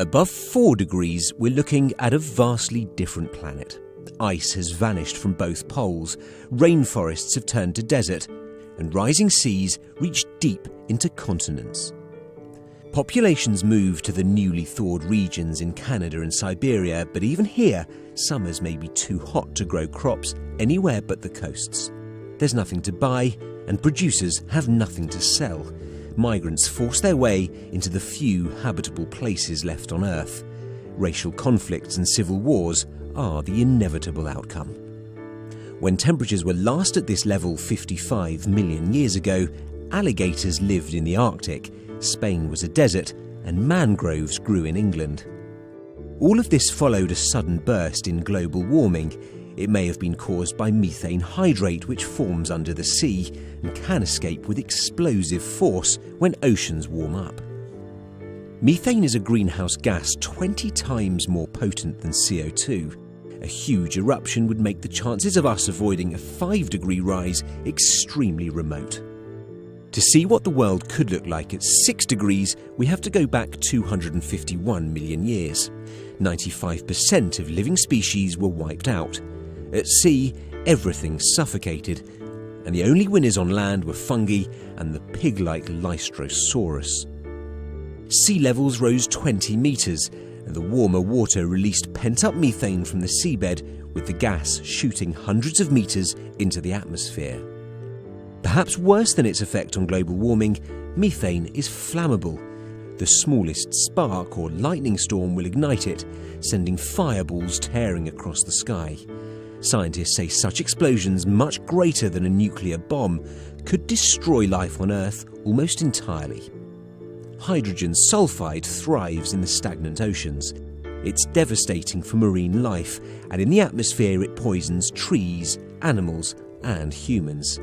Above 4 degrees, we're looking at a vastly different planet. Ice has vanished from both poles, rainforests have turned to desert, and rising seas reach deep into continents. Populations move to the newly thawed regions in Canada and Siberia, but even here, summers may be too hot to grow crops anywhere but the coasts. There's nothing to buy, and producers have nothing to sell. Migrants force their way into the few habitable places left on Earth. Racial conflicts and civil wars are the inevitable outcome. When temperatures were last at this level 55 million years ago, alligators lived in the Arctic, Spain was a desert, and mangroves grew in England. All of this followed a sudden burst in global warming. It may have been caused by methane hydrate, which forms under the sea and can escape with explosive force when oceans warm up. Methane is a greenhouse gas 20 times more potent than CO2. A huge eruption would make the chances of us avoiding a 5-degree rise extremely remote. To see what the world could look like at 6 degrees, we have to go back 251 million years. 95% of living species were wiped out. At sea, everything suffocated, and the only winners on land were fungi and the pig-like Lystrosaurus. Sea levels rose 20 metres, and the warmer water released pent-up methane from the seabed, with the gas shooting hundreds of metres into the atmosphere. Perhaps worse than its effect on global warming, methane is flammable. The smallest spark or lightning storm will ignite it, sending fireballs tearing across the sky. Scientists say such explosions, much greater than a nuclear bomb, could destroy life on Earth almost entirely. Hydrogen sulfide thrives in the stagnant oceans. It's devastating for marine life, and in the atmosphere it poisons trees, animals, and humans.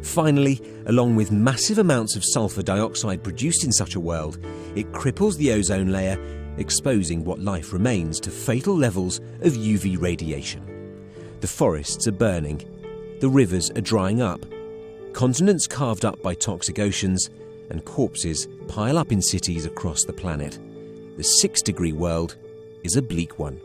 Finally, along with massive amounts of sulfur dioxide produced in such a world, it cripples the ozone layer, exposing what life remains to fatal levels of UV radiation. The forests are burning, the rivers are drying up, continents carved up by toxic oceans, and corpses pile up in cities across the planet. The 6-degree world is a bleak one.